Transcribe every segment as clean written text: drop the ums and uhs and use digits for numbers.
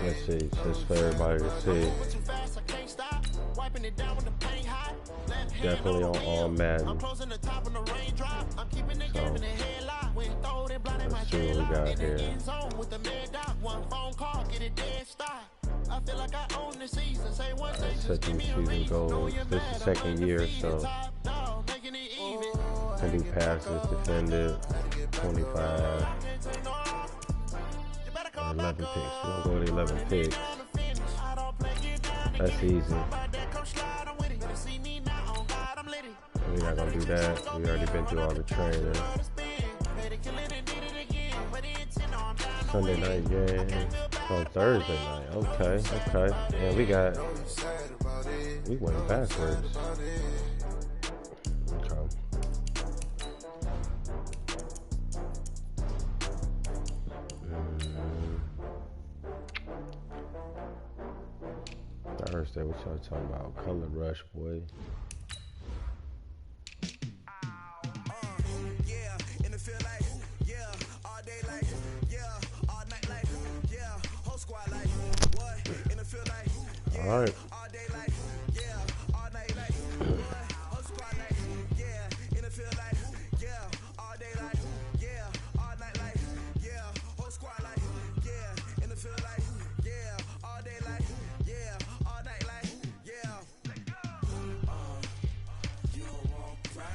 Let's see, just for everybody to see. Definitely on Madden. So, let's see what we got here. Second season goals. This is second year, so heavy passes defended, 25. 11 picks. We'll go with 11 picks. That's easy. We're not gonna do that. We already been through all the training. Sunday night game on Thursday night. Okay. Yeah, we went backwards. Okay. Thursday, what y'all talking about? Color Rush, boy. All right.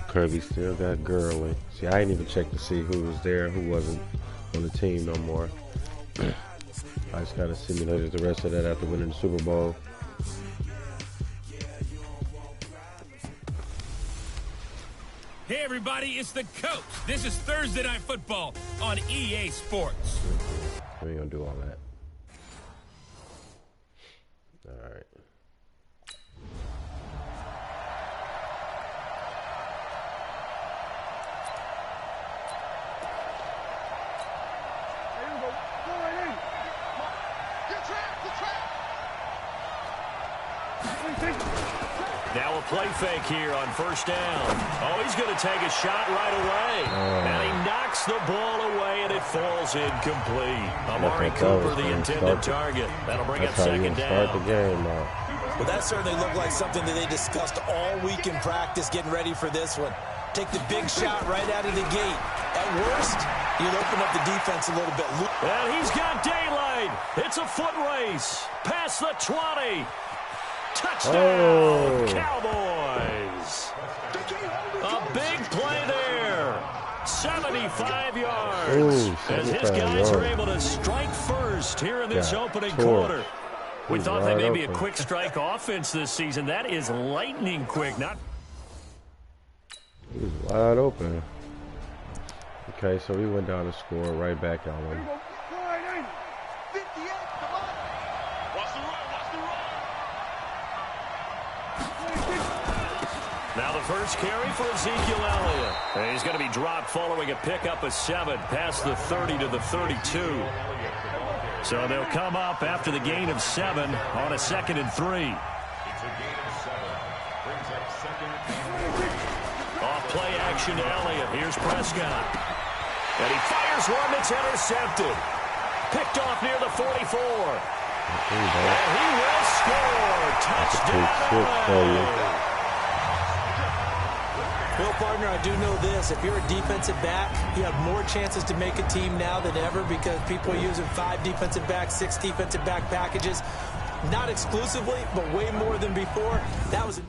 Kirby still got Gurley. See, I didn't even check to see who was there and who wasn't on the team no more. I just kind of simulated the rest of that after winning the Super Bowl. Hey everybody, it's the coach. This is Thursday Night Football on EA Sports. We ain't gonna do all that. All right. Now a play fake here on first down. Oh, he's going to take a shot right away. And he knocks the ball away, and it falls incomplete. Amari Cooper, the intended target. That'll bring up second down. Start the game, well, that certainly looked like something that they discussed all week in practice, getting ready for this one. Take the big shot right out of the gate. At worst, you'll open up the defense a little bit. And he's got daylight. It's a foot race. Past the 20. Touchdown, Cowboys. A big play there. 75 yards. As his guys are able to strike first here in this opening quarter. We thought they may be a quick strike offense this season. That is lightning quick. He was wide open. Okay, so we went down to score right back on him. Now the first carry for Ezekiel Elliott. And he's going to be dropped following a pickup of 7 past the 30 to the 32. So they'll come up after the gain of 7 on a 2nd and 3. Off play action to Elliott. Here's Prescott. And he fires one that's intercepted. Picked off near the 44. And he will score. Touchdown. Bill, partner, I do know this. If you're a defensive back, you have more chances to make a team now than ever because people are using 5 defensive backs, 6 defensive back packages. Not exclusively, but way more than before. That was...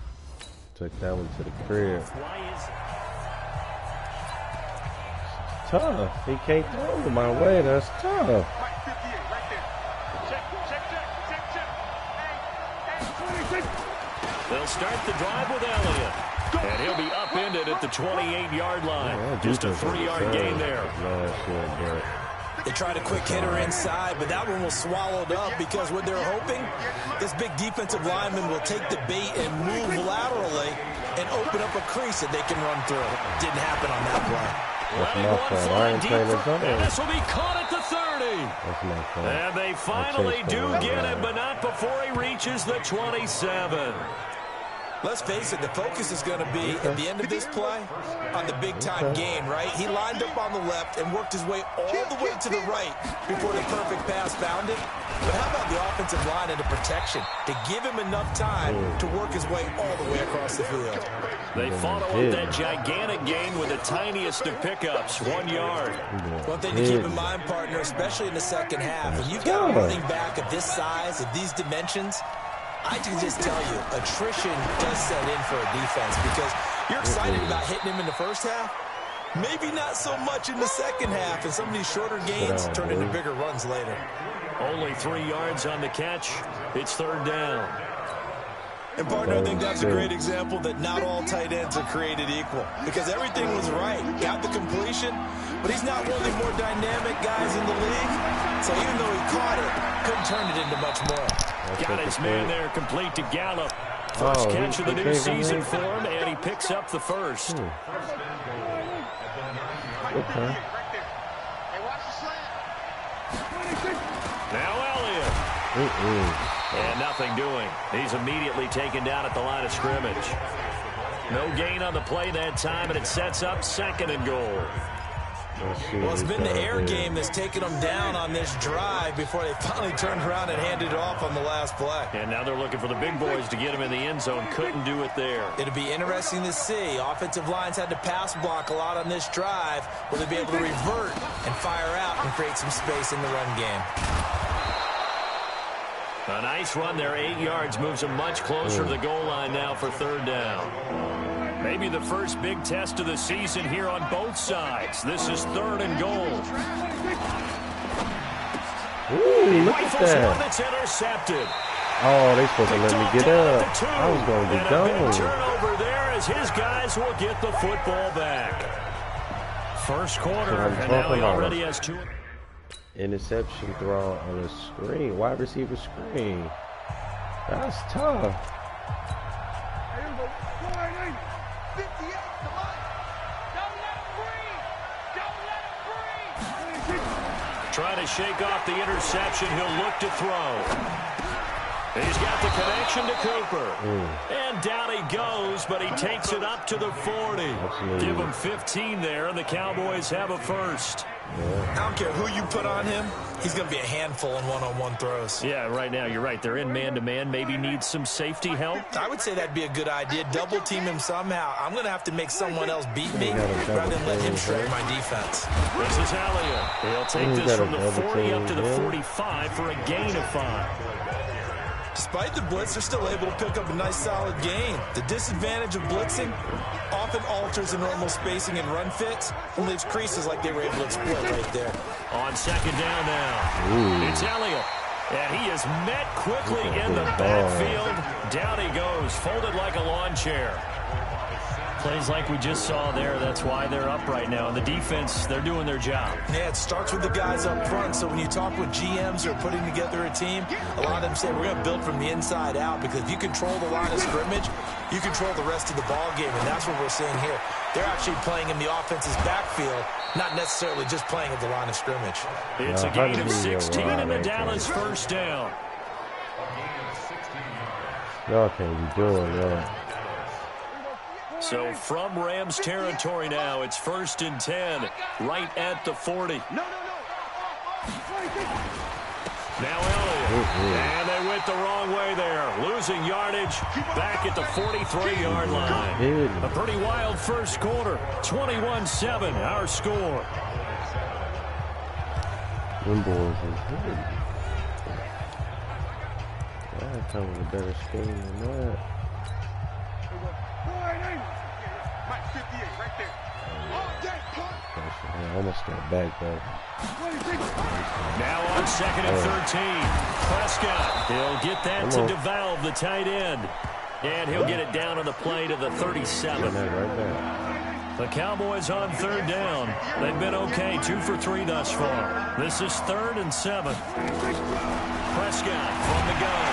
Took that one to the crib. Tough. He can't throw my way. That's tough. They'll start the drive with Elliott. And he'll be upended at the 28-yard line. Yeah, just a 3-yard gain there. They tried a quick hitter inside, but that one was swallowed up because what they're hoping, this big defensive lineman will take the bait and move laterally and open up a crease that they can run through. Didn't happen on that play. And this will be caught at the 30. And they finally do get him, but not before he reaches the 27. Let's face it, the focus is going to be, at the end of this play, on the big-time game, right? He lined up on the left and worked his way all the way to the right before the perfect pass found him. But how about the offense? offensive line into protection to give him enough time to work his way all the way across the field. They follow up that gigantic gain with the tiniest of pickups, 1 yard. One thing to keep in mind, partner, especially in the second half, when you've got a running back of this size, of these dimensions, I can just tell you, attrition does set in for a defense because you're excited about hitting him in the first half. Maybe not so much in the second half, and some of these shorter gains turn into bigger runs later. Only 3 yards on the catch. It's third down. And, partner, I think that's a great example that not all tight ends are created equal because everything was right. Got the completion, but he's not one of the more dynamic guys in the league. So even though he caught it, couldn't turn it into much more. Got his man there complete to Gallup. First catch of the new season for him, and he picks up the first. Okay. Now Elliott. And nothing doing. He's immediately taken down at the line of scrimmage. No gain on the play that time, and it sets up second and goal. Well, it's been the air game that's taken them down on this drive before they finally turned around and handed it off on the last play. And now they're looking for the big boys to get him in the end zone. Couldn't do it there. It'll be interesting to see. Offensive lines had to pass block a lot on this drive. Will they be able to revert and fire out and create some space in the run game? A nice run there, 8 yards, moves them much closer to the goal line now for third down. Maybe the first big test of the season here on both sides. This is third and goal. Ooh, look at that. One that's intercepted. Oh, they supposed to let me get up. I was going to be gone. gone. Turnover there as his guys will get the football back. First quarter, and now he already has 2. Interception throw on a screen. Wide receiver screen. That's tough. Trying to shake off the interception. He'll look to throw. He's got the connection to Cooper. And down he goes, but he takes it up to the 40. Absolutely. Give him 15 there, and the Cowboys have a first. I don't care who you put on him. He's going to be a handful in one-on-one throws. Yeah, right now, you're right. They're in man-to-man. Maybe needs some safety help. I would say that'd be a good idea. Double team him somehow. I'm going to have to make someone else beat me rather than let him shred my defense. This is Elliott. He'll take this from the 40 up to the 45 for a gain of 5. Despite the blitz, they're still able to pick up a nice solid gain. The disadvantage of blitzing often alters the normal spacing and run fits and leaves creases like they were able to exploit right there. On second down now. It's Elliott. And he is met quickly in the backfield. Down he goes, folded like a lawn chair. Plays like we just saw there. That's why they're up right now. And the defense, they're doing their job. Yeah, it starts with the guys up front. So when you talk with GMs who are putting together a team, a lot of them say we're going to build from the inside out because if you control the line of scrimmage, you control the rest of the ball game. And that's what we're seeing here. They're actually playing in the offense's backfield, not necessarily just playing at the line of scrimmage. It's a gain of 16 and the Dallas first down. Y'all can't be doing that. So from Rams territory now, it's 1st and 10, right at the 40. Now Elliott, and they went the wrong way there. Losing yardage back at the 43-yard line. A pretty wild first quarter, 21-7, our score. Them boys are good. That comes with a better scheme than that. I almost got back though. Now on 2nd and 13. Prescott, he'll get that to devalve the tight end. And he'll get it down on the play to the 37. Right back. The Cowboys on third down. They've been okay, 2 for 3 thus far. This is 3rd and 7. Prescott from the gun.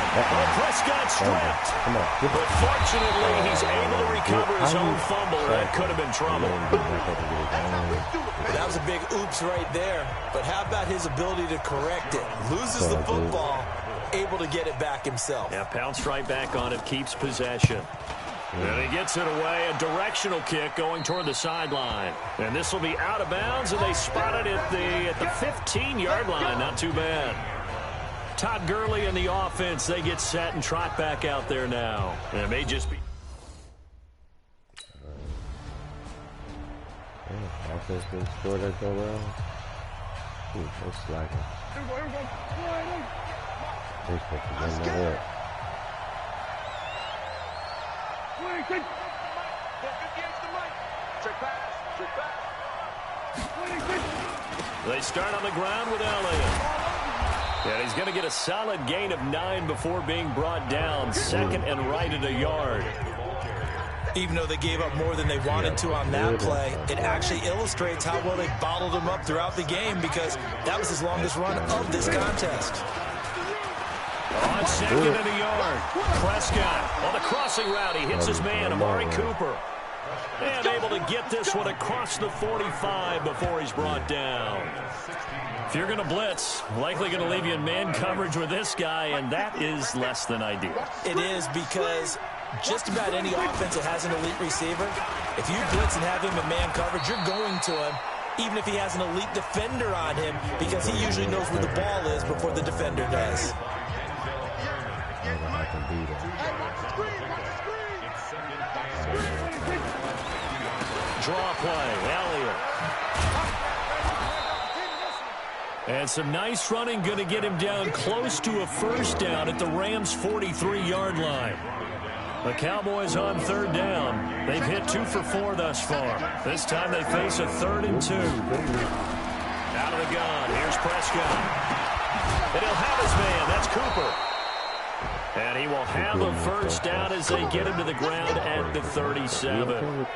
Prescott stripped. But fortunately, he's able to recover his own fumble. That could have been trouble. That was a big oops right there. But how about his ability to correct it? Loses the football, able to get it back himself. Yeah, pounced right back on it, keeps possession. And he gets it away, a directional kick going toward the sideline. And this will be out of bounds, and they spot it at the 15-yard line. Not too bad. Todd Gurley and the offense, they get set and trot back out there now. And it may just be. Offense can score that go well. They're slacking. They're supposed to get that up. They start on the ground with Elliott. And he's going to get a solid gain of 9 before being brought down. Second and right at a yard. Even though they gave up more than they wanted to on that play, it actually illustrates how well they bottled him up throughout the game because that was his longest run of this contest. On second and a yard, Prescott on the crossing route. He hits his man, Amari Cooper. And able to get this one across the 45 before he's brought down. If you're going to blitz, likely going to leave you in man coverage with this guy, and that is less than ideal. It is because just about any offense that has an elite receiver, if you blitz and have him in man coverage, you're going to him, even if he has an elite defender on him, because he usually knows where the ball is before the defender does. Draw play, Elliott. And some nice running, going to get him down close to a first down at the Rams' 43-yard line. The Cowboys on third down. They've hit 2 for 4 thus far. This time they face a 3rd and 2. Out of the gun, here's Prescott. And he'll have his man, that's Cooper. And he will have a first down as they get him to the ground at the 37.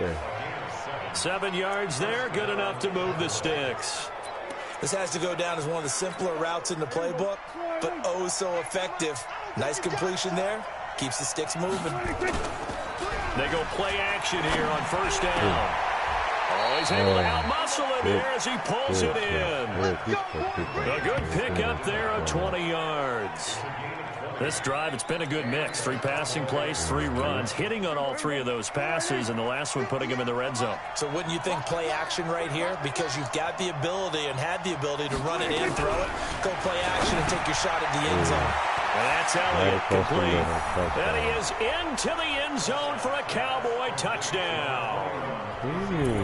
7 yards there, good enough to move the sticks. This has to go down as one of the simpler routes in the playbook, but oh so effective. Nice completion there. Keeps the sticks moving. They go play action here on first down. Oh, he's able to outmuscle him here as he pulls it in. A good pickup there of 20 yards. This drive, it's been a good mix. 3 passing plays, 3 runs, hitting on all 3 of those passes, and the last one putting him in the red zone. So wouldn't you think play action right here? Because you've got the ability and had the ability to run it in, throw it, go play action and take your shot at the end zone. And that's Elliott complete. And he is into the end zone for a Cowboy touchdown.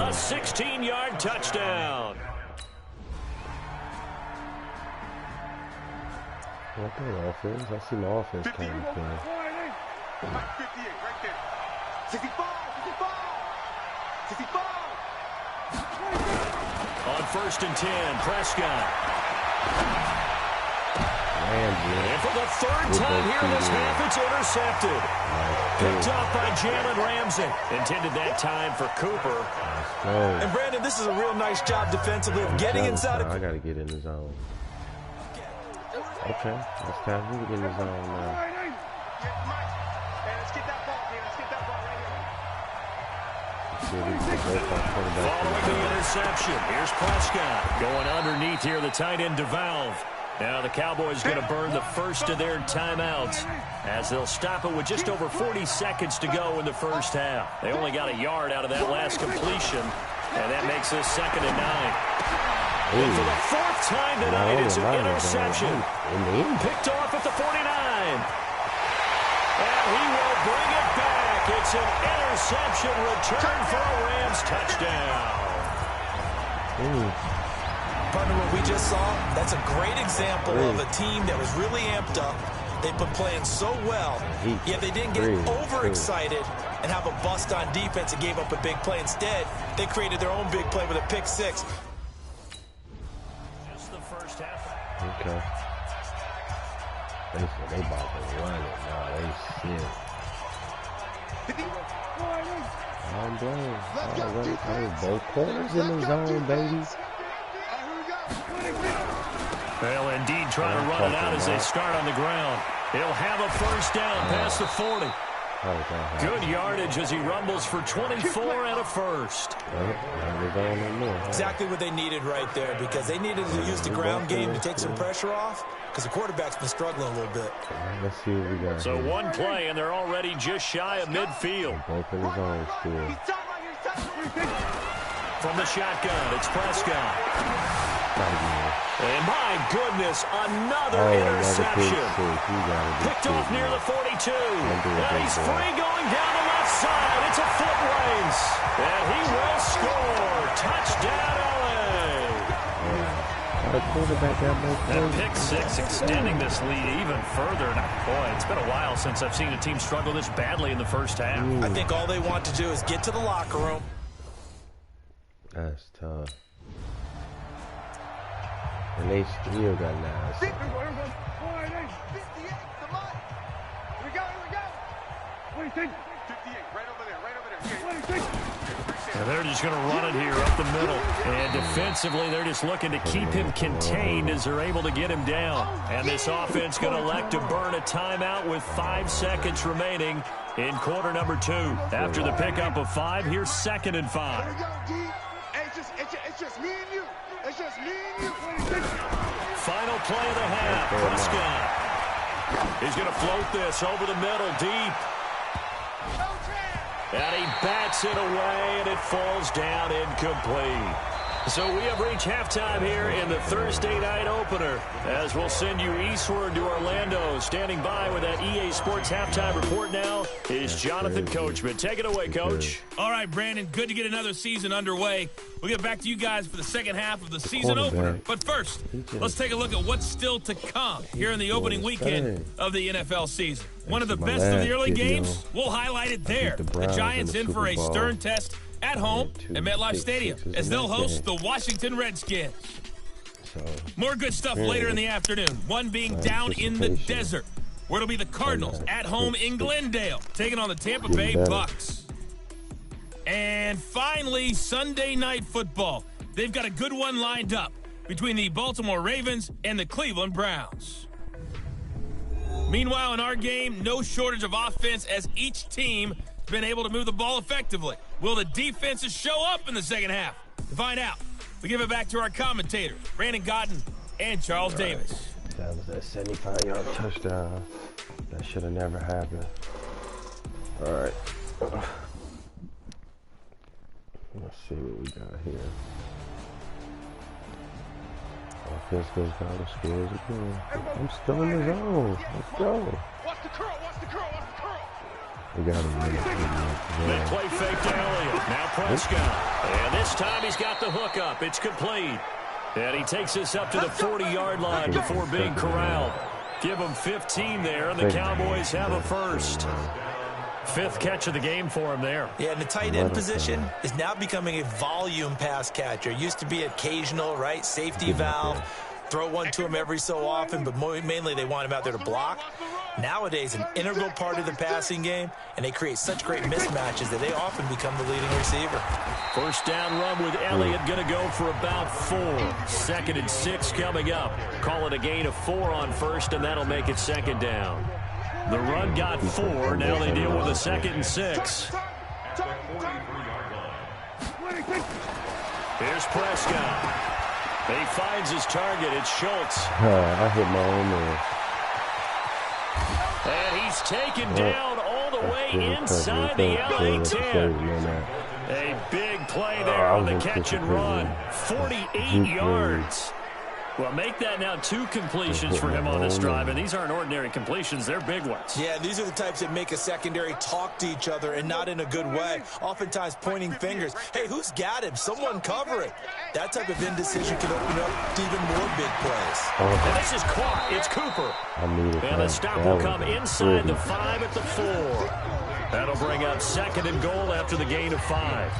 A 16-yard touchdown. Okay, offense. I see my offense kind of play. 58 right there. 65. On first and 10, Prescott. And for the 3rd time here in this half, it's intercepted. Picked off by Jalen Ramsey. Intended that time for Cooper. And Brandon, this is a real nice job defensively of getting inside. I got to get in the zone. Okay, it's time for me to get in the zone now. Let's get that ball, man. Let's get that ball right Following the interception, here's Prescott going underneath here, the tight end DeValve. Now the Cowboys going to burn the first of their timeouts as they'll stop it with just over 40 seconds to go in the first half. They only got a yard out of that last completion, and that makes this 2nd and 9. And for the 4th time tonight, it's an interception. Picked off at the 49. And he will bring it back. It's an interception return for a Rams touchdown. Partner, what we just saw, that's a great example of a team that was really amped up. They've been playing so well, yet they didn't get overexcited and have a bust on defense and gave up a big play. Instead, they created their own big play with a pick 6. Okay. They about to run it now. They shit. I'm blame. Both corners in the zone, baby. Well, indeed, trying to run it out as they start on the ground. He'll have a first down past the 40. Good yardage as he rumbles for 24 and a first. Exactly what they needed right there, because they needed to use the ground game to take some pressure off, because the quarterback's been struggling a little bit. Let's see what we got. So here. One play, and they're already just shy of midfield. Both in his own still. From the shotgun, it's Prescott. And my goodness, another interception. Picked off near the 42. And he's free going down the left side. It's a foot race. And he will score. Touchdown, LA. That pick six extending this lead even further. Now, boy, it's been a while since I've seen a team struggle this badly in the first half. I think all they want to do is get to the locker room. That's tough. And they still got 9 seconds. 58, come on. Here we go. 58, right over there. And they're just going to run it here up the middle. And defensively, they're just looking to keep him contained as they're able to get him down. And this offense going to elect to burn a timeout with 5 seconds remaining in quarter number 2. After the pickup of 5, here's 2nd and 5. Here we go, D. Hey, it's just me and you. It's just me and you. Final play of the half. Prescott. He's going to float this over the middle deep. And he bats it away, and it falls down incomplete. So we have reached halftime here in the Thursday night opener, as we'll send you eastward to Orlando. Standing by with that EA Sports halftime report now is Jonathan Coachman. Take it away, Coach. All right, Brandon, good to get another season underway. We'll get back to you guys for the second half of the season opener. But first, let's take a look at what's still to come here in the opening weekend of the NFL season. One of the best of the early games, we'll highlight it there. The Giants in for a stern test at home at MetLife Stadium as they'll host the Washington Redskins. More good stuff later in the afternoon, one being down in the desert, where it'll be the Cardinals at home in Glendale, taking on the Tampa Bay Bucks. And finally, Sunday Night Football. They've got a good one lined up between the Baltimore Ravens and the Cleveland Browns. Meanwhile, in our game, no shortage of offense as each team has been able to move the ball effectively. Will the defenses show up in the second half? To find out, we give it back to our commentators, Brandon Godden and Charles Davis. That was that 75-yard touchdown. That should have never happened. All right. Let's see what we got here. Offense goes down the scores again. I'm still in the zone. Let's go. Watch the curl. We got him. Big play fake to Elliott. Now Prescott. And this time he's got the hook up. It's complete. And he takes us up to the 40-yard line before being corralled. Give him 15 there, and the Cowboys have a first. 5th catch of the game for him there. Yeah, and the tight end position is now becoming a volume pass catcher. Used to be occasional, right? Safety valve. Throw one to him every so often, but mainly they want him out there to block. Nowadays, an integral part of the passing game, and they create such great mismatches that they often become the leading receiver. First down run with Elliott, going to go for about 4. 2nd and 6 coming up. Call it a gain of 4 on first, and that'll make it 2nd down. The run got 4. Now they deal with a 2nd and 6. Here's Prescott. He finds his target. It's Schultz. I hit my own man. And he's taken down all the way inside the LA 10. A big play there on the catch and run. 48 yards. Well, make that now 2 completions for him on this drive, and these aren't ordinary completions. They're big ones. Yeah, these are the types that make a secondary talk to each other and not in a good way, oftentimes pointing fingers. Hey, who's got him? Someone cover it. That type of indecision can open up to even more big plays. And this is caught. It's Cooper. And the stop will come inside the 5 at the 4. That'll bring up 2nd and goal after the gain of 5.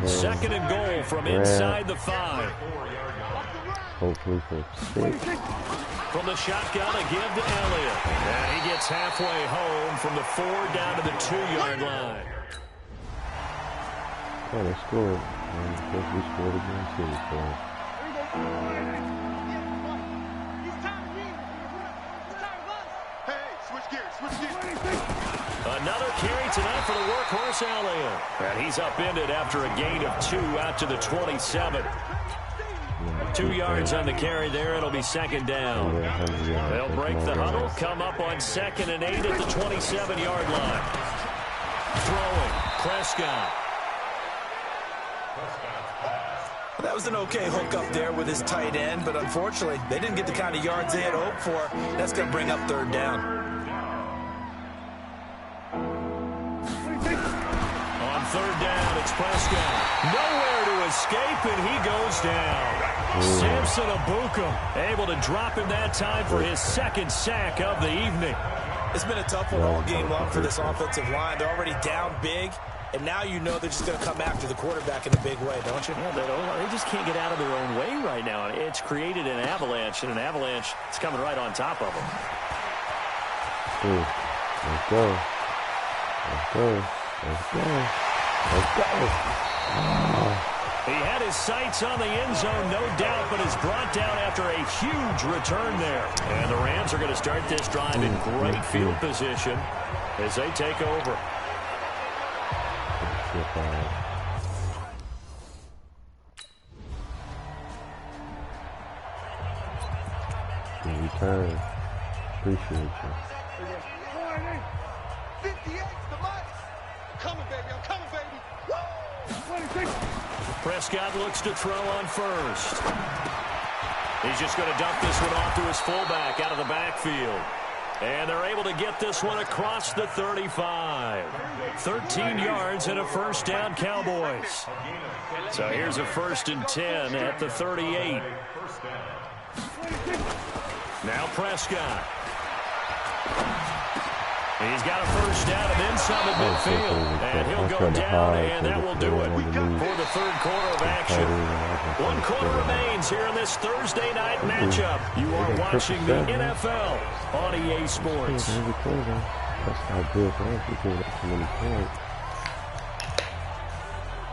2nd and goal from inside the 5. Hopefully for 6. From the shotgun, a give to Elliott. And he gets halfway home from the 4 down to the 2-yard line. Oh, they scored. And I think we scored again too. Hey, switch gears. Another carry tonight for the workhorse Elliott. And he's upended after a gain of 2 out to the 27. 2 yards on the carry there. It'll be 2nd down. They'll break the huddle, come up on 2nd and 8 at the 27-yard line. Throwing, Prescott. That was an okay hook up there with his tight end, but unfortunately, they didn't get the kind of yards they had hoped for. That's going to bring up third down. On third down, it's Prescott. Nowhere to escape, and he goes down. Samson Ebukam able to drop him that time for his second sack of the evening. It's been a tough one all game long for this offensive line. They're already down big, and now you know they're just going to come after the quarterback in a big way, don't you? Yeah, they just can't get out of their own way right now. It's created an avalanche, and an avalanche is coming right on top of them. Let's go. Let's go. Let's go. Let's go. He had his sights on the end zone, no doubt, but is brought down after a huge return there. And the Rams are going to start this drive in great field position as they take over. Good return. Appreciate you. 58, the mic. Coming, baby. I'm coming, baby. Woo! Prescott looks to throw on first. He's just going to dump this one off to his fullback out of the backfield. And they're able to get this one across the 35. 13 yards and a first down, Cowboys. So here's a 1st and 10 at the 38. Now Prescott. He's got a first down and then some at midfield. And he'll go down, and that will do it for the third quarter of action. 1 quarter remains here in this Thursday night matchup. You are watching the NFL on EA Sports. That's not good. I don't think there's too many points.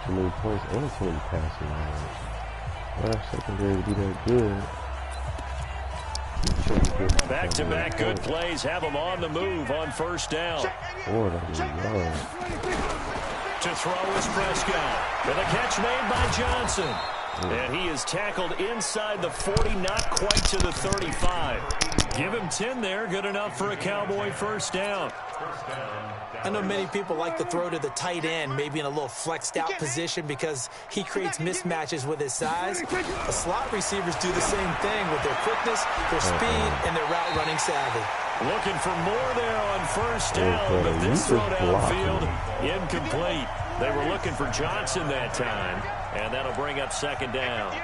Too many points and too many passing yards. Our secondary to be that good. Back-to-back good plays have them on the move on first down. To throw is Prescott. And a catch made by Johnson. And he is tackled inside the 40, not quite to the 35. Give him 10 there, good enough for a Cowboy first down. I know many people like to throw to the tight end, maybe in a little flexed out position because he creates mismatches with his size. The slot receivers do the same thing with their quickness, their speed, and their route running savvy. Looking for more there on first down, but this throw downfield incomplete. They were looking for Johnson that time, and that'll bring up second down.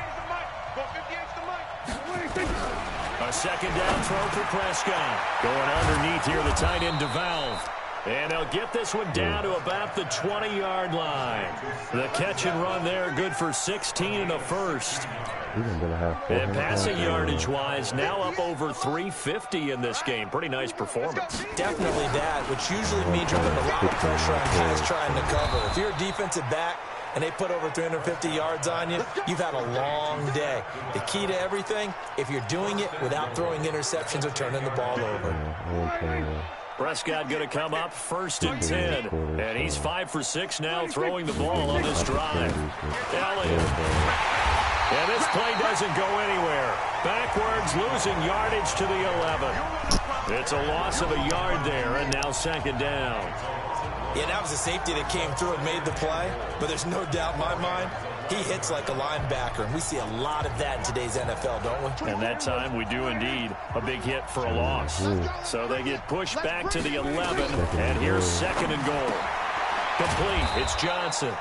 A second down throw for Prescott. Going underneath here, the tight end DeValve. And they'll get this one down to about the 20-yard line. The catch and run there, good for 16 and a first. And passing yardage-wise, now up over 350 in this game. Pretty nice performance. Definitely that, which usually means you're putting a lot of pressure on guys trying to cover. If you're a defensive back and they put over 350 yards on you, you've had a long day. The key to everything, if you're doing it without throwing interceptions or turning the ball over. Prescott going to come up 1st and 10. And he's 5 for 6 now throwing the ball on this drive. Elliott. And this play doesn't go anywhere. Backwards, losing yardage to the 11. It's a loss of a yard there, and now second down. Yeah, that was a safety that came through and made the play. But there's no doubt in my mind, he hits like a linebacker. And we see a lot of that in today's NFL, don't we? And that time we do indeed a big hit for a loss. So they get pushed back to the 11. And here's second and goal. Complete. It's Johnson.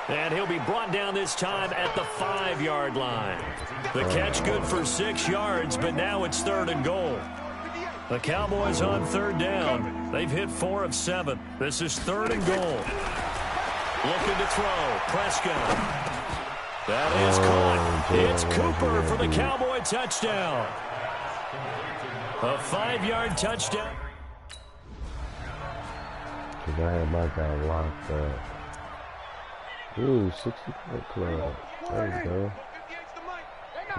And he'll be brought down this time at the 5-yard line. The catch good for 6 yards, but now it's 3rd and goal. The Cowboys on 3rd down. They've hit 4 of 7. This is 3rd and goal. Looking to throw. Prescott. That is caught. It's Cooper for the Cowboy touchdown. A 5-yard touchdown. I had my guy locked up. Ooh, 60-point club. There you go.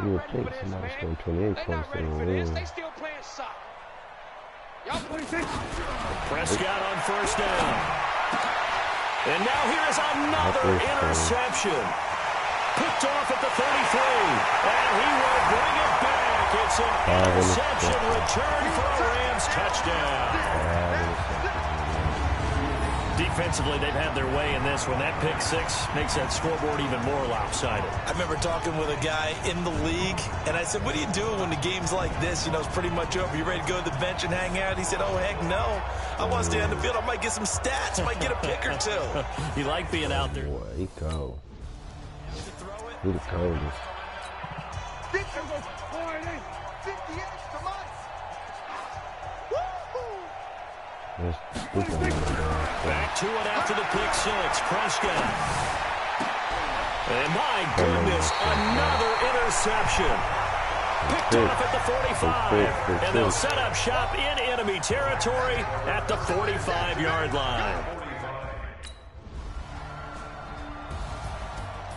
You would think somebody scored 28 points there. Prescott on first down. And now here's another interception. Picked off at the 33. And he will bring it back. It's an interception return for a Rams touchdown. offensively, they've had their way in this one. That pick six makes that scoreboard even more lopsided. I remember talking with a guy in the league, and I said, what do you do when the game's like this? You know, it's pretty much over. You ready to go to the bench and hang out? He said, oh, heck no. I want to stay on the field. I might get some stats. I might get a pick or two. You like being out there. Boy, he go. He the coldest. Back to it after the pick six. Prescott. And my goodness, another interception. Picked off at the 45. And they'll set up shop in enemy territory at the 45-yard line.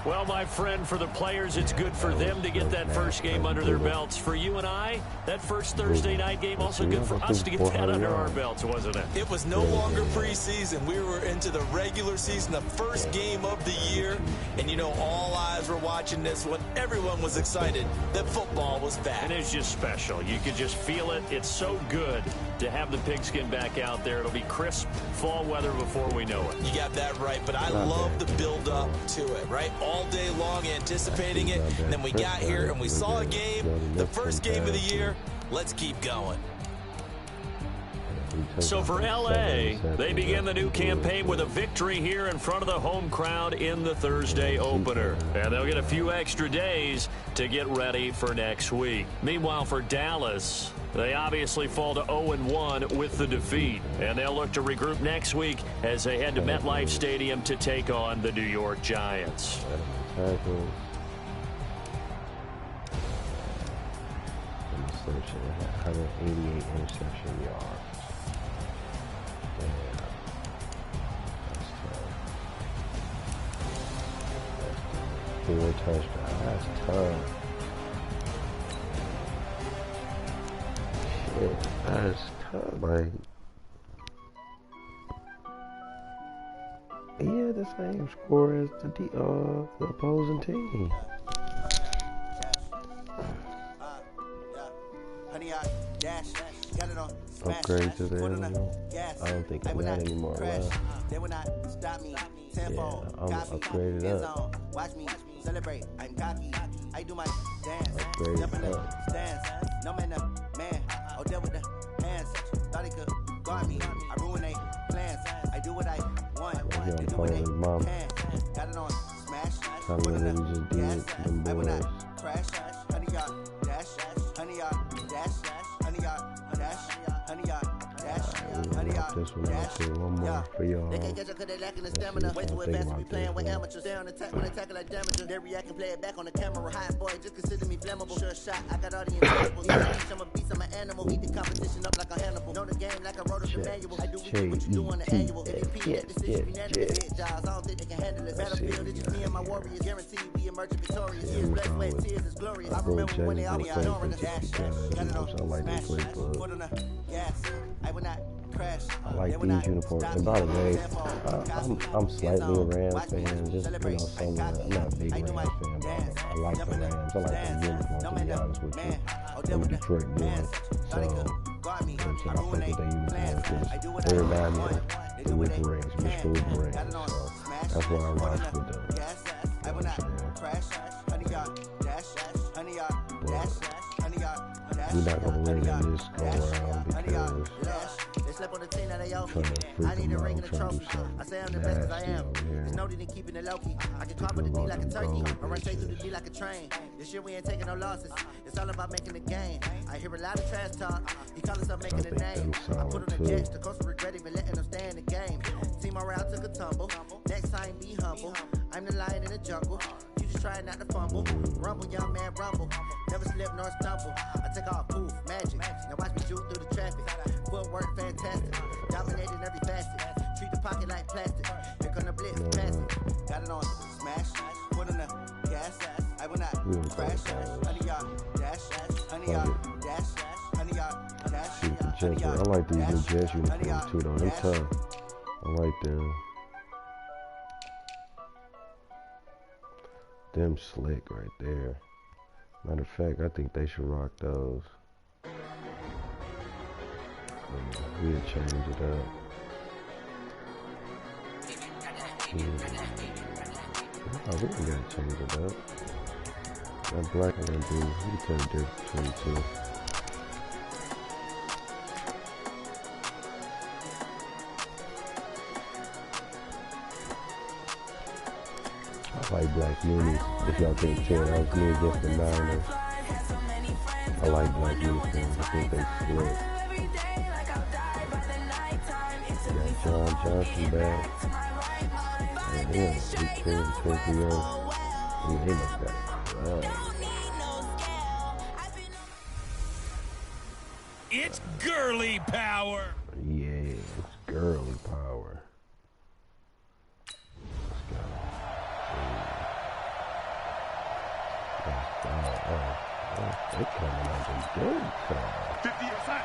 Well, my friend, for the players, it's good for them to get that first game under their belts. For you and I, that first Thursday night game, also good for us to get that under our belts, wasn't it? It was no longer preseason. We were into the regular season, the first game of the year. And, you know, all eyes were watching this one. Everyone was excited that football was back. And it's just special. You could just feel it. It's so good to have the pigskin back out there. It'll be crisp fall weather before we know it. You got that right, but I love the build-up to it, right? All day long anticipating it, and then we got here and we saw a game, the first game of the year. Let's keep going. So for LA, they begin the new campaign with a victory here in front of the home crowd in the Thursday opener. And they'll get a few extra days to get ready for next week. Meanwhile, for Dallas, they obviously fall to 0-1 with the defeat. And they'll look to regroup next week as they head to MetLife Stadium to take on the New York Giants. 188 interception yards. Damn. That's tough. 0 touchdown. That's tough. Shit, that's tough. Like, he had the same score as the opposing team. Upgrade to the animal. I don't think I'm that anymore. Wow. Yeah, I'm upgraded up. Watch me celebrate. I'm cocky. I do my dance. Upgraded up. No man, man. Oh, there with the hands. Thought he could guard me. I ruin they plans. I do what I want. He on phone with his mom. Got it on smash. Tell me what he just did. Them boys. Crash. Honey yard dash. Honey yard dash. Honey yard dash. Honey yard dash. Honey yard this one out too. One more for y'all. They can't catch up cause they lacking the stamina. Way too advanced to be playing with amateurs. They on attack when they tackle like damages. They react and play it back on the camera. Hot boy, just consider me flammable. Sure shot, I got all the intangibles. I'm a beast, I'm an animal. Beat the competition up like a Hannibal. Know the game like I wrote up the manual. I do what you do on the annual. If they repeat that decision, unanimous. Hit jobs, I don't think they can handle it. Battlefield, it's just me and my warriors. Guaranteed we emerge victorious. Years, blood, sweat, tears is glorious. I remember when they always ignoring the dash. Got it on smash. Foot on the gas. I will not crash. I like these uniforms. And by the way, I'm slightly a Rams fan. Just, you know, somewhere. I'm not a big Rams fan, but I like the Rams. I like the uniforms, to be honest with you. I'm a Detroit boy. So, you know what I'm saying? I fuck with their uniforms. They remind me of the Wolverines, Mr. Wolverines. So, that's why I rock with them. You know what I'm saying? We're not going to win in this go around because Slip on the team that they owe me. trying to freak I need them a ring out, and a trying to trophy. do something I say I'm the best as I nasty am. over here. It's noted in keeping it low key. I can carve with the D like a turkey. I run straight through the D like a train. This year we ain't taking no losses. It's all about making the game. I hear a lot of trash talk. He call himself making a name. I put on the Jets. The coach will regret even letting them stay in the game. Team morale took a tumble. Next time be humble. I'm the lion in the jungle. You just try not to fumble. Rumble, young man, rumble. Never slip nor stumble. I take off, poof, magic. Now watch me shoot through the traffic. Footwork fantastic. Dominating every facet. Treat the pocket like plastic. Here come the blitz, pass it. Got it on smash. Put on the gas. I will not crash. Honey yard dash. Honey yard dash. Honey yard dash. shoot the Jets. I like these new Jets uniforms too, though. They tough. I like them. Them slick right there. Matter of fact, I think they should rock those. We'll change it up. Oh, we ain't gotta change it up. That black and that blue, we can tell the difference between the two. I like black unis. If y'all can't tell, that was me against the Niners. I like black uniforms. I think they split. Got John Johnson back. And yeah, he killed the 20 yards. He must got it. It's girly power. Yeah, it's girly power. They're coming out the good time. 58, son.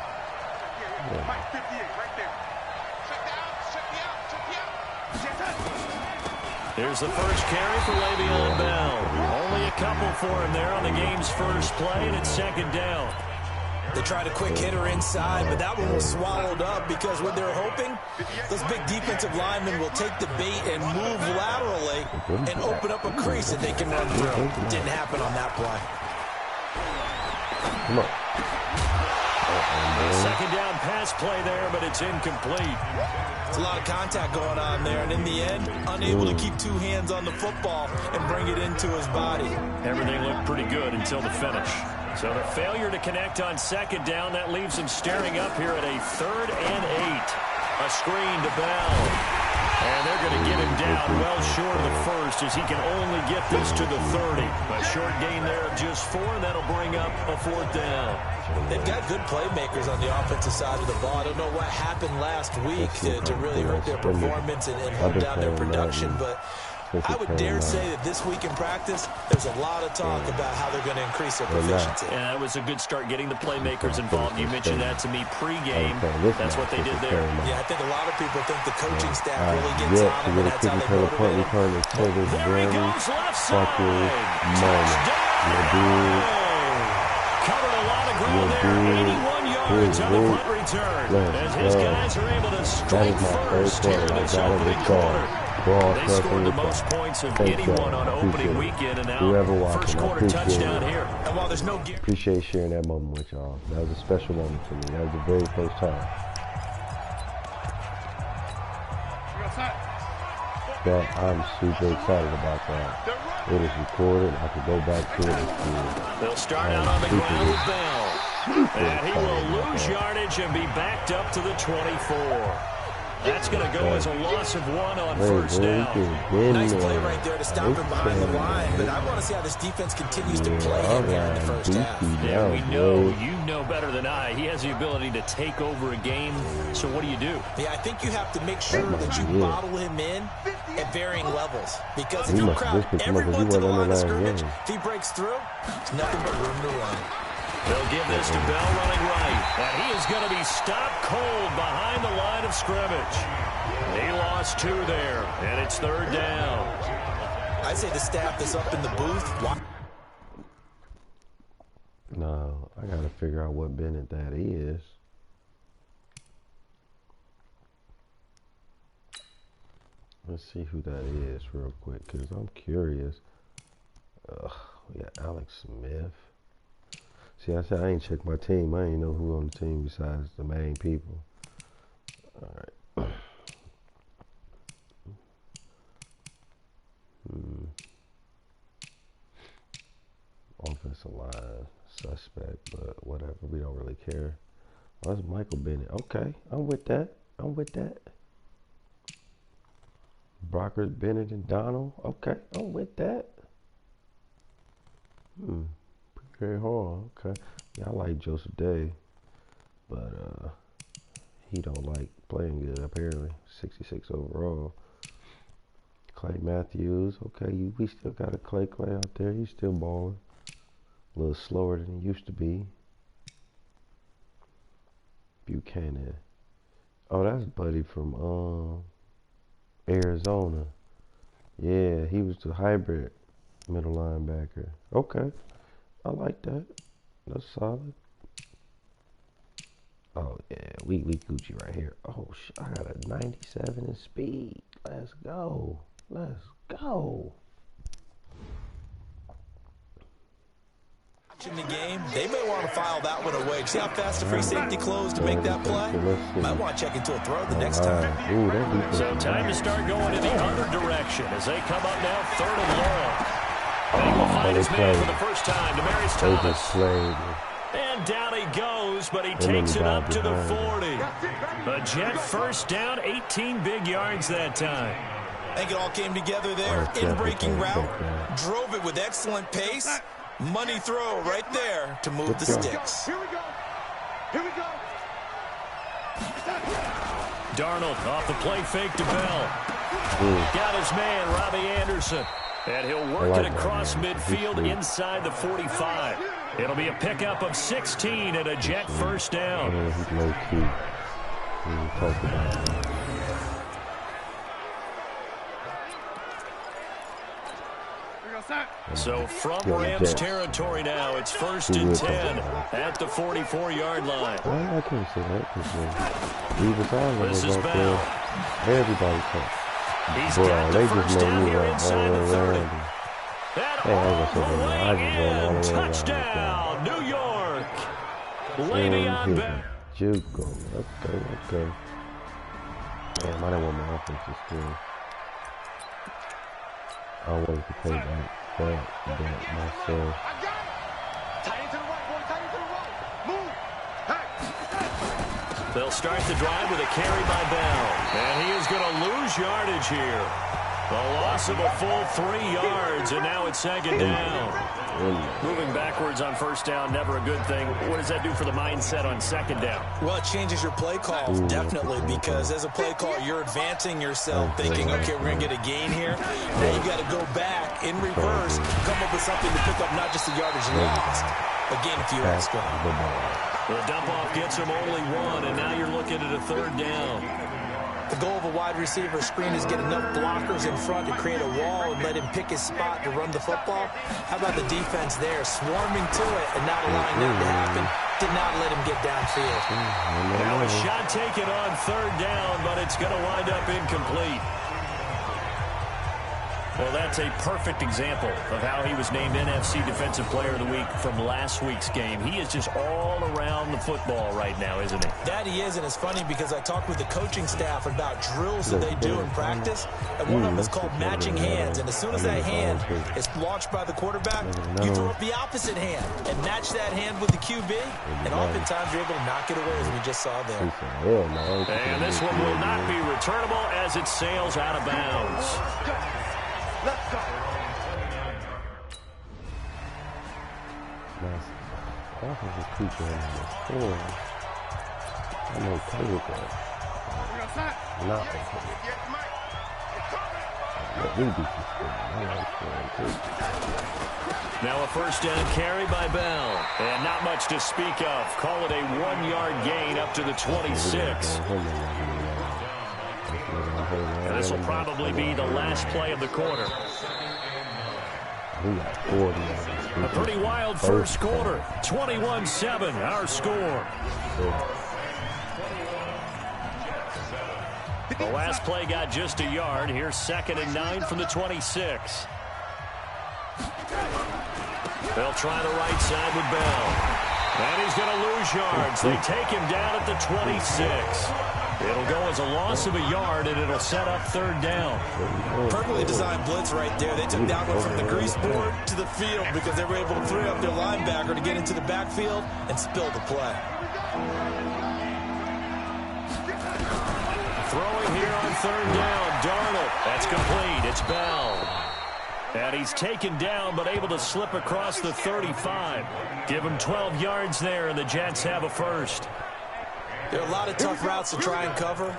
Yeah, Mike 58, right there. Check me out, check me out, check me out. Yes, sir. Here's the first carry for Le'Veon Bell. Only a couple for him there on the game's first play, and it's second down. They tried a quick hitter inside, but that one was swallowed up because what they're hoping, those big defensive linemen will take the bait and move laterally and open up a crease that they can run through. Didn't happen on that play. Come on. Second down pass play there, but it's incomplete. It's a lot of contact going on there, and in the end, unable to keep two hands on the football and bring it into his body. Everything looked pretty good until the finish. So the failure to connect on second down, that leaves him staring up here at a 3rd and 8. A screen to Bell. And they're going to get him down well short of the first as he can only get this to the 30. A short gain there of just 4, and that'll bring up a 4th down. They've got good playmakers on the offensive side of the ball. I don't know what happened last week to really hurt their performance and hold down their production, but I would dare say that this week in practice, there's a lot of talk about how they're going to increase their proficiency. And that was a good start getting the playmakers involved. You mentioned that to me pregame. That's what they did there. Yeah, I think a lot of people think the coaching staff really gets on them, and that's how they motivate them. There he goes, left side. Covered a lot of ground there. 81 yards on the punt return. As his guys are able to strike first here in this opening quarter. They scored the most points of anyone on opening weekend, and now first quarter touchdown here. And while there's no appreciate sharing that moment with y'all. That was a special moment for me. That was the very first time that I'm super excited about that. It is recorded. I can go back to it. They'll start out on the ground with Bell. And he will lose yardage and be backed up to the 24. That's going to go as a loss of 1 on first down. Nice play right there to stop him behind the line, but I want to see how this defense continues to play him here in the first half. Yeah, we know, you know better than I, he has the ability to take over a game, so what do you do? Yeah, I think you have to make sure that you bottle him in at varying levels, because if you crowd everyone to the line of scrimmage, if he breaks through, there's nothing but room to run. They'll give this to Bell running right. And he is going to be stopped cold behind the line of scrimmage. He lost 2 there, and it's 3rd down. I'd say the staff that's up in the booth. No, I got to figure out what Bennett that is. Let's see who that is real quick, because I'm curious. We got Alex Smith. See, I said I ain't checked my team. I ain't know who on the team besides the main people. All right. Offensive line, suspect, but whatever. We don't really care. Oh, that's Michael Bennett. Okay, I'm with that. Brockers, Bennett, and Donald. Okay, I'm with that. Very hard. Okay. Yeah, I like Joseph Day, but he don't like playing good apparently. 66 overall. Clay Matthews. Okay, we still got a Clay out there. He's still balling. A little slower than he used to be. Buchanan. Oh, that's Buddy from Arizona. Yeah, he was the hybrid middle linebacker. Okay. I like that. That's solid. Oh, yeah. We Gucci right here. Oh, I got a 97 in speed. Let's go. Let's go. In the game, they may want to file that one away. See how fast the free safety closed to make that play? Might want to check into a throw the next time. So time to start going in the other direction as they come up now 3rd and long. And he will find his man for the first time, Demaryius Thomas. And down he goes, but he takes it up to the 40. A Jet first down, 18 big yards that time. I think it all came together there. In-breaking route, drove it with excellent pace. Money throw right there to move the sticks. Here we go. Here we go. Darnold off the play fake to Bell. Got his man, Robbie Anderson. And he'll work it across midfield inside the 45. It'll be a pickup of 16 and a Jet first down. He's low key. Talk about it. So from Rams territory now, it's 1st and 10 at the 44-yard line. I can't say that because this is Bell. Everybody talks. He's got the first down here inside the 30. And touchdown, New York. Le'Veon Bell. Juco. Okay. Damn, I don't want my offense to score. I wanted to play that myself. They'll start the drive with a carry by Bell. And he is going to lose yardage here. A loss of a full 3 yards, and now it's 2nd down. Moving backwards on 1st down, never a good thing. What does that do for the mindset on 2nd down? Well, it changes your play call, definitely, because as a play caller, you're advancing yourself, thinking, okay, we're going to get a gain here. Now you got to go back in reverse, come up with something to pick up not just the yardage lost, but gain a few extra. The dump-off gets him only 1, and now you're looking at a 3rd down. The goal of a wide receiver screen is get enough blockers in front to create a wall and let him pick his spot to run the football. How about the defense there, swarming to it and not allowing that to happen? Did not let him get downfield. Now a shot taken on 3rd down, but it's going to wind up incomplete. Well, that's a perfect example of how he was named NFC Defensive Player of the Week from last week's game. He is just all around the football right now, isn't he? That he is, and it's funny because I talked with the coaching staff about drills that they do in practice, and one of them is called matching hands. And as soon as that hand is launched by the quarterback, you throw up the opposite hand and match that hand with the QB, and oftentimes you're able to knock it away, as we just saw there. And this one will not be returnable as it sails out of bounds. Let's go. Offensive creature in the score. I'm okay with that. Not okay. Let me be now a 1st down carry by Bell. And not much to speak of. Call it a 1-yard gain up to the 26. And this will probably be the last play of the quarter. A pretty wild first quarter. 21-7, our score. The last play got just a yard. Here's 2nd and 9 from the 26. They'll try the right side with Bell. And he's going to lose yards. They take him down at the 26. It'll go as a loss of a yard, and it'll set up 3rd down. Perfectly designed blitz right there. They took that one from the grease board to the field because they were able to free up their linebacker to get into the backfield and spill the play. Throwing here on 3rd down, Darnold. That's complete. It's Bell. And he's taken down, but able to slip across the 35. Give him 12 yards there, and the Jets have a first. There are a lot of tough routes to try and cover.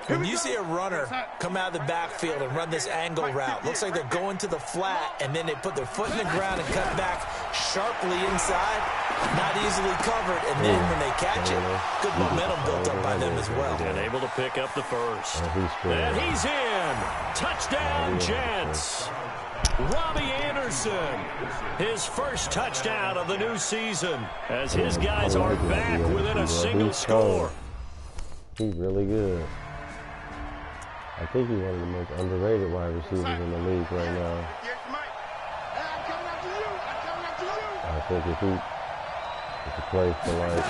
When you see a runner come out of the backfield and run this angle route, looks like they're going to the flat, and then they put their foot in the ground and cut back sharply inside, not easily covered, and then when they catch it, good momentum built up by them as well. And able to pick up the first. And he's in. Touchdown, Jets. Robbie Anderson, his first touchdown of the new season, as his guys are back within a single score. He's really good. I think he's one of the most underrated wide receivers in the league right now. I think if he plays for like...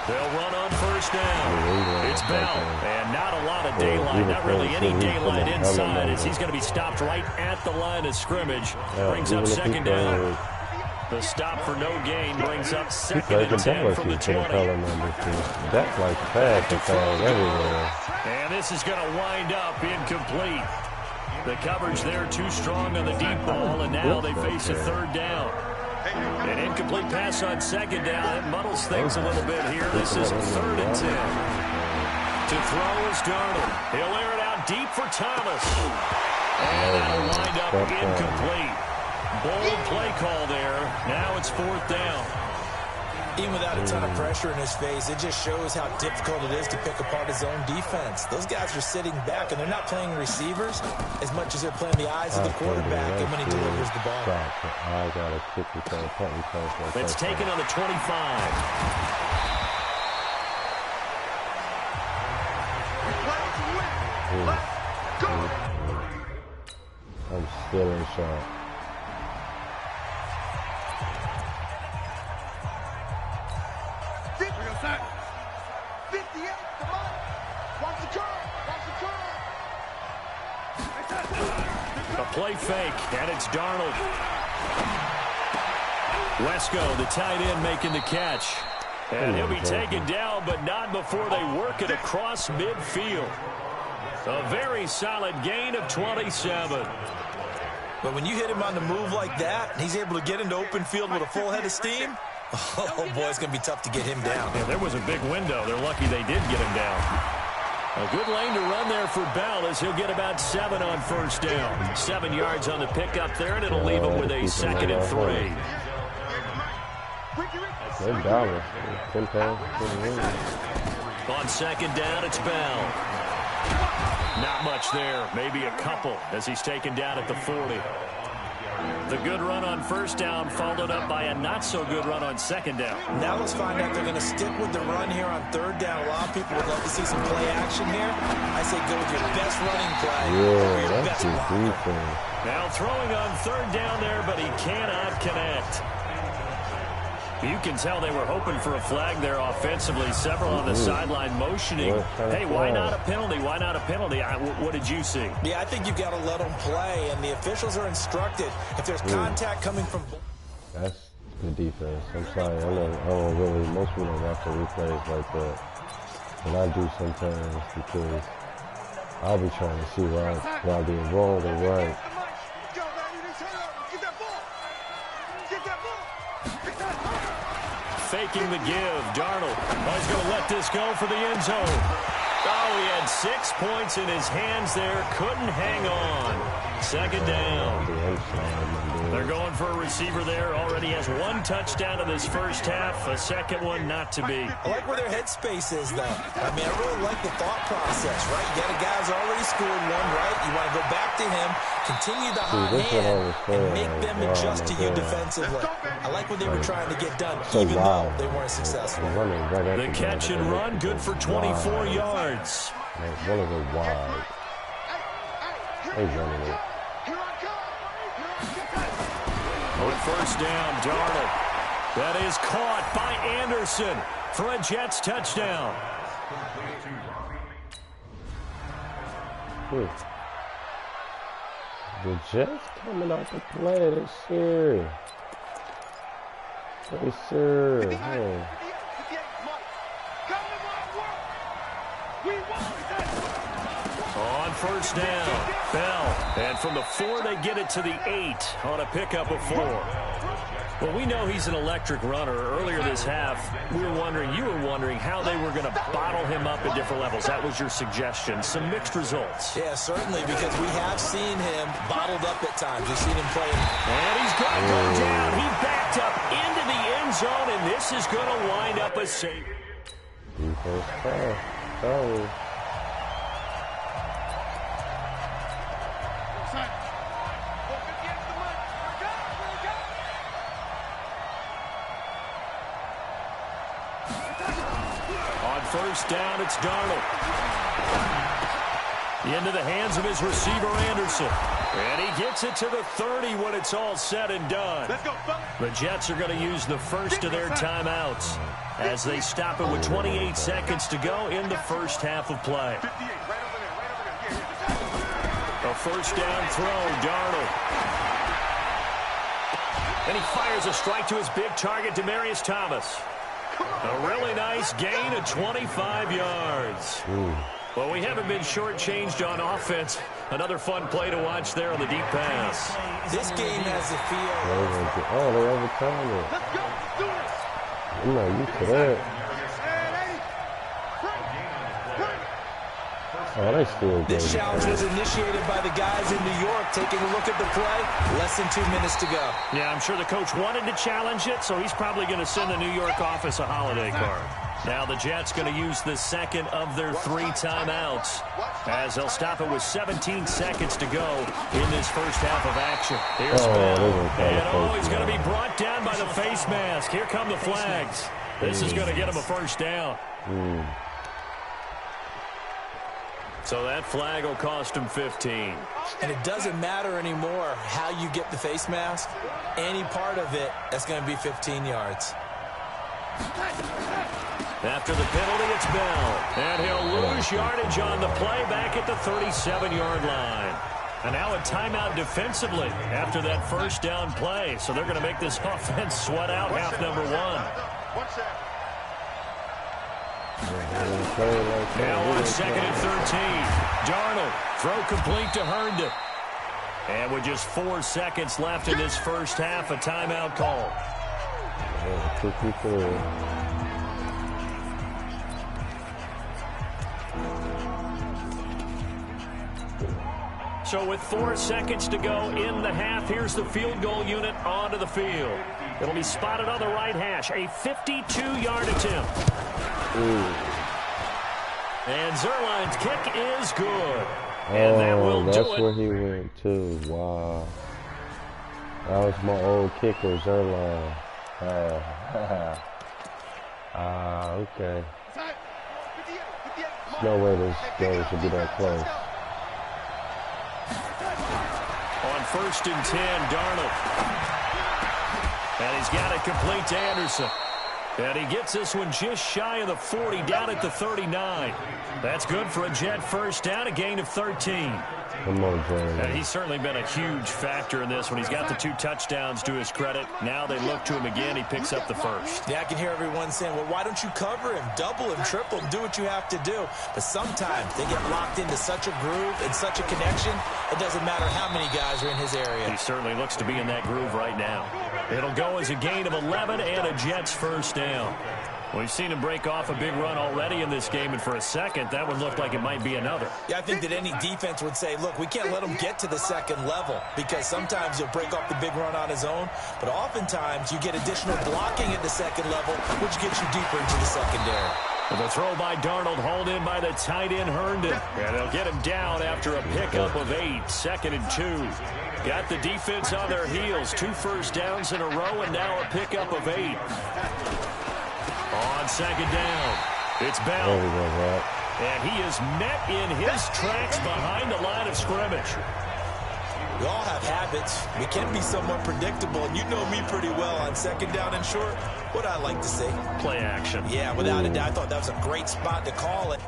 They'll run on first down. It's Bell, and not a lot of daylight, not really any daylight inside, as he's going to be stopped right at the line of scrimmage. Brings up second down. The stop for no gain brings up second and 10 from the 20. That's like pass everywhere. And this is going to wind up incomplete. The coverage there too strong on the deep ball, and now they face a third down. An incomplete pass on second down. It muddles things a little bit here. This is third and 10. To throw is Darnold. He'll air it out deep for Thomas. And that'll wind up incomplete. Bold play call there. Now it's fourth down. Even without a ton of pressure in his face, it just shows how difficult it is to pick apart his own defense. Those guys are sitting back, and they're not playing receivers as much as they're playing the eyes of the quarterback and when he delivers the ball. I got a kick return, punt return. It's taken on the 25. I'm still in shock. A play fake, and it's Darnold. Wesco, the tight end, making the catch. And he'll be taken down, but not before they work it across midfield. A very solid gain of 27. But when you hit him on the move like that, and he's able to get into open field with a full head of steam, oh boy, it's going to be tough to get him down. Yeah, there was a big window. They're lucky they did get him down. A good lane to run there for Bell as he'll get about 7 on first down. 7 yards on the pickup there, and it'll leave him with a second and 3. On second down, it's Bell. Not much there, maybe a couple as he's taken down at the 40. The good run on first down followed up by a not-so-good run on second down. Now let's find out if they're going to stick with the run here on third down. A lot of people would love to see some play action here. I say go with your best running play. Yeah, that's his defense. Now throwing on third down there, but he cannot connect. You can tell they were hoping for a flag there offensively. Several on the sideline motioning. Hey, why not a penalty? Why not a penalty? What did you see? Yeah, I think you've got to let them play, and the officials are instructed. If there's contact coming from... That's the defense. I'm sorry. I don't really... Most people don't watch the replays like that. And I do sometimes because I'll be trying to see where I'm being wrong or right. Faking the give, Darnold. Oh, he's going to let this go for the end zone. Oh, he had 6 points in his hands there. Couldn't hang on. Second down. They're going for a receiver there. Already has 1 touchdown in this first half. A second one not to be. I like where their headspace is, though. I mean, I really like the thought process, right? You got a guy who's already scored one, right? You want to go back to him, continue the hot hand, and make them adjust to you defensively. I like what they were trying to get done, even though they weren't successful. The catch and run, good for 24 yards. One of them wide. He's running it. On first down, Darnold. That is caught by Anderson for a Jets touchdown. The Jets coming out to play this year. Yes, sir. Hey. On first down, Bell. And from the 4, they get it to the 8 on a pickup of 4. Well, we know he's an electric runner. Earlier this half, you were wondering how they were going to bottle him up at different levels. That was your suggestion. Some mixed results. Yeah, certainly, because we have seen him bottled up at times. We've seen him play. And he's going to go down. He backed up into the end zone, and this is going to wind up a save. Defense pass. Oh. First down, it's Darnold. Into the hands of his receiver, Anderson. And he gets it to the 30 when it's all said and done. Let's go, the Jets are going to use the first of their timeouts as they stop it with 28 seconds to go in the first half of play. 58, right over there. A first down throw, Darnold. And he fires a strike to his big target, Demaryius Thomas. A really nice gain of 25 yards. Well, we haven't been shortchanged on offense. Another fun play to watch there on the deep pass. This game has a feel. Oh, they overturned it. Let's go. Do it. I'm not used to that. Oh, they still good. This challenge was initiated by the guys in New York. Taking a look at the play, less than 2 minutes to go. Yeah, I'm sure the coach wanted to challenge it, so he's probably going to send the New York office a holiday card. Now the Jets going to use the second of their 3 timeouts as they'll stop it with 17 seconds to go in this first half of action. Here's Bell. And he's going to be brought down by the face mask. Here come the flags. This is going to get him a first down. So that flag will cost him 15. And it doesn't matter anymore how you get the face mask. Any part of it, that's going to be 15 yards. After the penalty, it's Bell. And he'll lose yardage on the play back at the 37-yard line. And now a timeout defensively after that first down play. So they're going to make this offense sweat out half number 1. Now on 2nd and 13. Darnold, throw complete to Herndon. And with just 4 seconds left in this first half, a timeout call. So with 4 seconds to go in the half, here's the field goal unit onto the field. It'll be spotted on the right hash. A 52-yard attempt. And Zuerlein's kick is good. And that will do it. That's where he went to. Wow. That was my old kicker, Zuerlein. Okay. There's no way this game should be that close. On 1st and 10, Darnold. And he's got it complete to Anderson. And he gets this one just shy of the 40, down at the 39. That's good for a Jet first down, a gain of 13. Come on, Jerry. And he's certainly been a huge factor in this one. He's got the 2 touchdowns to his credit. Now they look to him again. He picks up the first. Yeah, I can hear everyone saying, well, why don't you cover him, double him, triple him, do what you have to do. But sometimes they get locked into such a groove and such a connection, it doesn't matter how many guys are in his area. He certainly looks to be in that groove right now. It'll go as a gain of 11 and a Jets first down. We've seen him break off a big run already in this game, and for a second, that one looked like it might be another. Yeah, I think that any defense would say, look, we can't let him get to the second level because sometimes he'll break off the big run on his own, but oftentimes you get additional blocking at the second level, which gets you deeper into the secondary. The throw by Darnold, hauled in by the tight end Herndon. And they'll get him down after a pickup of 8, 2nd and 2. Got the defense on their heels. 2 first downs in a row, and now a pickup of 8. On 2nd down, it's Bell. And he is met in his tracks behind the line of scrimmage. We all have habits. We can be somewhat predictable, and you know me pretty well on 2nd down and short. What I like to see. Play action. Yeah, without a doubt. I thought that was a great spot to call it.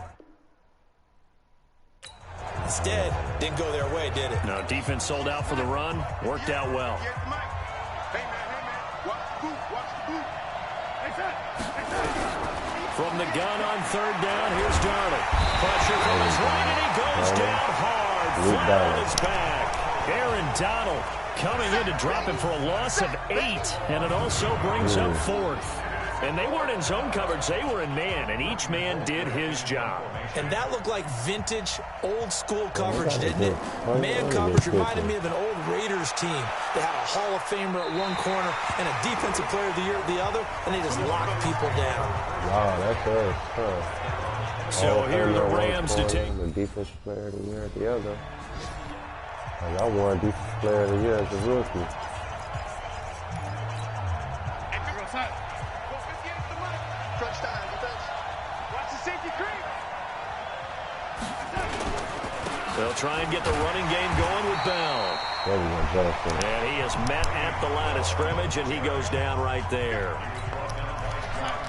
Instead, didn't go their way, did it? No, defense sold out for the run. Worked out well. From the gun on 3rd down, here's Darnold. Pressure from his right, and he goes down hard. Flat on his back. Aaron Donald coming in to drop him for a loss of 8, and it also brings up 4th. And they weren't in zone coverage. They were in man, and each man did his job. And that looked like vintage, old-school coverage, didn't it? Man coverage reminded me of an old Raiders team. They had a Hall of Famer at one corner and a Defensive Player of the Year at the other, and they just locked people down. Wow, that's good. So here are the Rams to take. The Defensive Player of the Year at the other. And I won Defensive Player of the Year as a rookie. They'll try and get the running game going with Bell. And he is met at the line of scrimmage, and he goes down right there.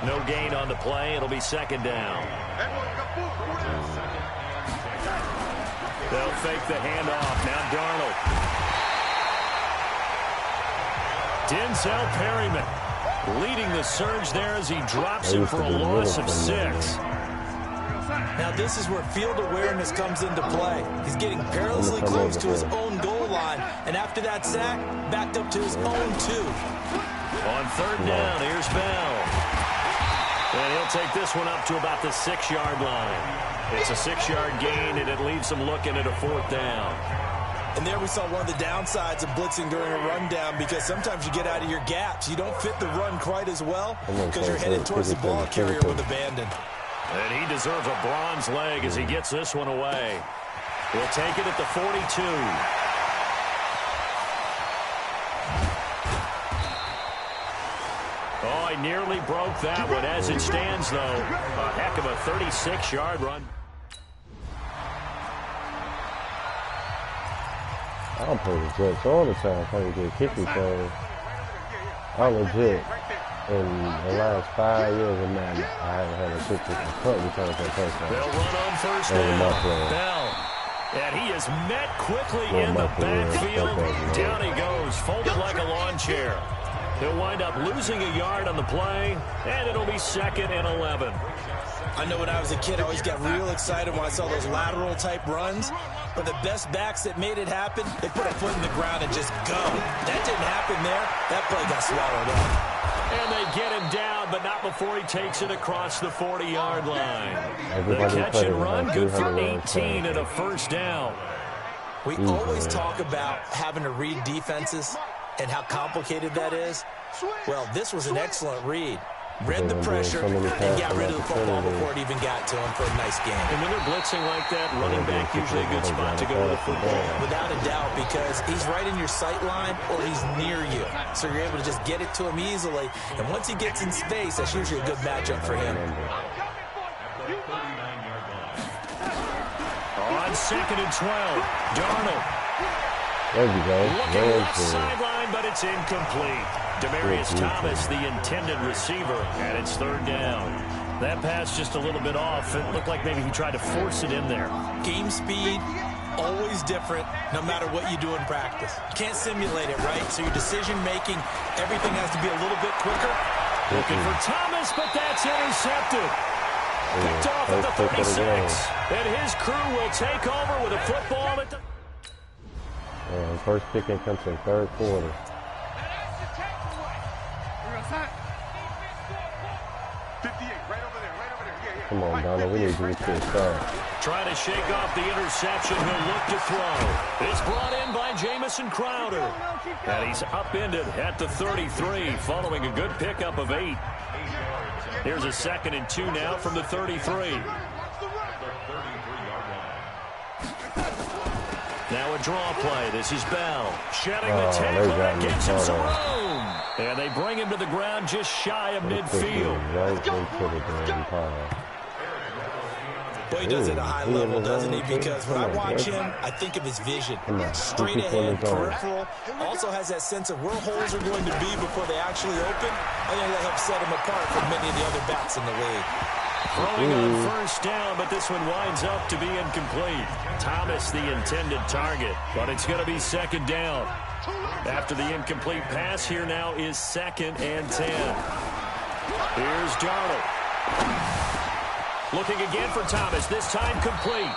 No gain on the play. It'll be second down. They'll fake the handoff. Now Darnold. Denzel Perryman leading the surge there as he drops it for a loss of 6. Now this is where field awareness comes into play. He's getting perilously close to his own goal line, and after that sack, backed up to his own 2. On third down, here's Bell. And he'll take this one up to about the 6-yard line. It's a 6-yard gain, and it leaves him looking at a 4th down. And there we saw one of the downsides of blitzing during a rundown, because sometimes you get out of your gaps. You don't fit the run quite as well because you're headed towards the ball carrier with abandon. And he deserves a bronze leg as he gets this one away. He'll take it at the 42. Oh, he nearly broke that one. As it stands, though, a heck of a 36-yard run. I don't play the Jets all the time. I can get kick returns. I legit, in the last 5 years of Madden, I haven't had a kick return for a touchdown. They'll run on first down. Bell. And he is met quickly in the backfield. Down he goes, folded like a lawn chair. He'll wind up losing a yard on the play, and it'll be 2nd and 11. I know when I was a kid, I always got real excited when I saw those lateral-type runs. But the best backs that made it happen, they put a foot in the ground and just go. That didn't happen there. That play got swallowed up. And they get him down, but not before he takes it across the 40-yard line. The catch and run, good for 18 and a first down. We always talk about having to read defenses and how complicated that is. Well, this was an excellent read. Read the pressure and got rid of the football before it even got to him for a nice game. And when they're blitzing like that, running back usually a good spot to go to the football. Without a doubt, because he's right in your sight line or he's near you. So you're able to just get it to him easily. And once he gets in space, that's usually a good matchup for him. On 2nd and 12, Darnold. There you go. Looking left sideline, but it's incomplete. Demaryius Thomas, the intended receiver, and it's 3rd down. That pass just a little bit off. It looked like maybe he tried to force it in there. Game speed, always different, no matter what you do in practice. You can't simulate it, right? So your decision-making, everything has to be a little bit quicker. Looking for Thomas, but that's intercepted. Picked off at the 36. And his crew will take over with a football at the... First picking comes in 3rd quarter. Come on, Donald, we need to get this start. Trying to shake off the interception. He'll look to throw. It's brought in by Jamison Crowder. And he's upended at the 33 following a good pickup of 8. Here's a 2nd and 2 now from the 33. Now a draw play. This is Bell. Shedding the tackle and gets him some room. And they bring him to the ground just shy of midfield. Boy, he does it at a high level, doesn't he? Because when I watch him, I think of his vision. Straight ahead, peripheral. Also has that sense of where holes are going to be before they actually open. I think that helps set him apart from many of the other backs in the league. Throwing on first down, but this one winds up to be incomplete. Thomas, the intended target, but it's going to be 2nd down. After the incomplete pass, here now is 2nd and 10. Here's Darnold. Looking again for Thomas, this time complete.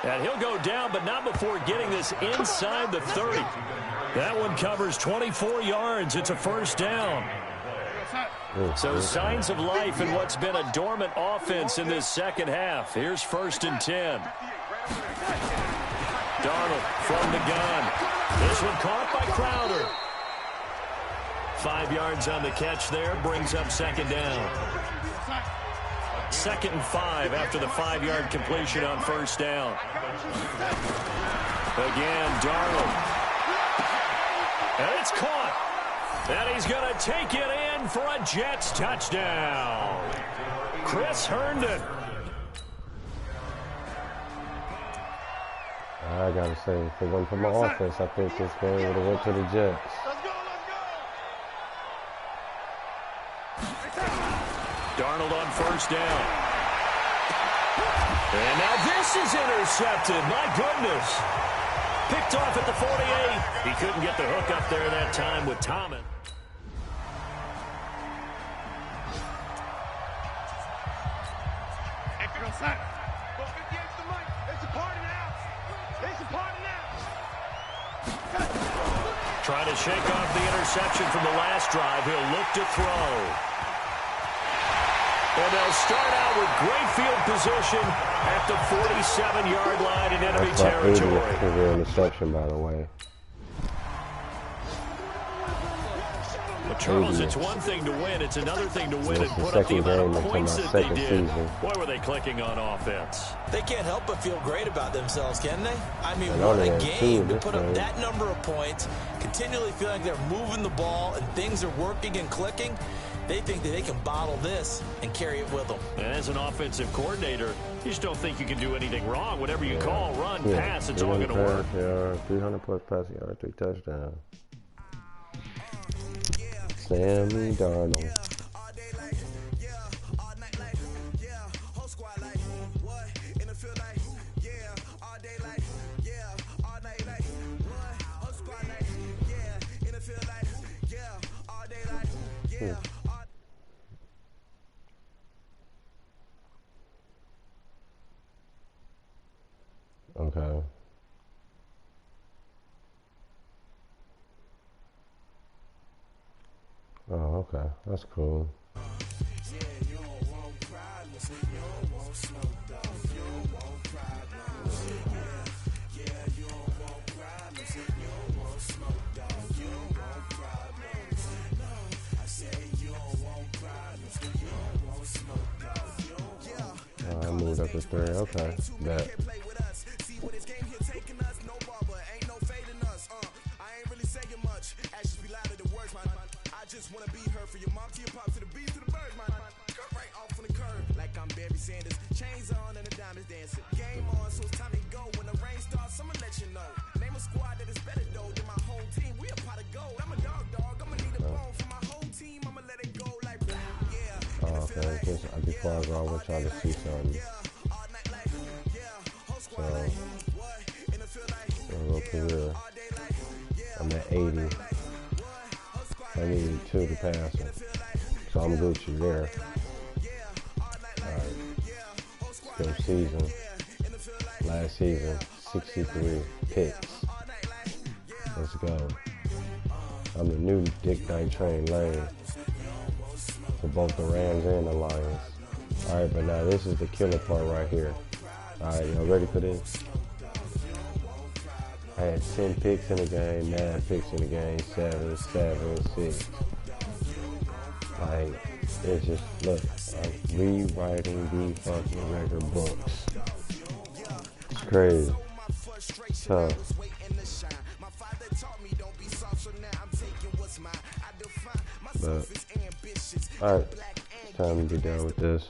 And he'll go down, but not before getting this inside the 30. That one covers 24 yards. It's a first down. So signs of life in what's been a dormant offense in this second half. Here's 1st and 10. Darnold from the gun. This one caught by Crowder. 5 yards on the catch there, brings up 2nd down. 2nd and 5 after the 5-yard completion on first down. Again, Darnold. And it's caught. And he's going to take it in for a Jets touchdown. Chris Herndon. I gotta say, if it wasn't for my offense, I think this game would have went to the Jets. Darnold on first down. And now this is intercepted. My goodness. Picked off at the 48. He couldn't get the hook up there that time with Thomas. Trying to shake off the interception from the last drive. He'll look to throw. And they'll start out with great field position at the 47-yard line in enemy territory. That's my interception, by the way. But Charles, it's one thing to win. It's another thing to win and put up the amount of points that they did. Boy, were they clicking on offense. They can't help but feel great about themselves, can they? I mean, what a game to put up that number of points, continually feeling like they're moving the ball and things are working and clicking. They think that they can bottle this and carry it with them. And as an offensive coordinator, you just don't think you can do anything wrong. Whatever you call, run, pass, it's all going to work. 300-plus passing yards, 3 touchdowns. Sammy Darnold. Okay. Oh, okay. That's cool. I moved up to 3. Okay. Bet. Before I go, I want y'all to see something. So, a little career. I'm at 80. I need 2 to pass him. So I'm Gucci there. Alright. Still season. Last season, 63 picks. Let's go. I'm the new Dick Knight Train Lane for both the Rams and the Lions. Alright, but now this is the killer part right here. Alright, y'all ready for this? I had 10 picks in the game, 9 picks in the game, 7, 6. Like, it's just, look, I'm rewriting the fucking record books. It's crazy. Tough. But, alright, it's time to be done with this.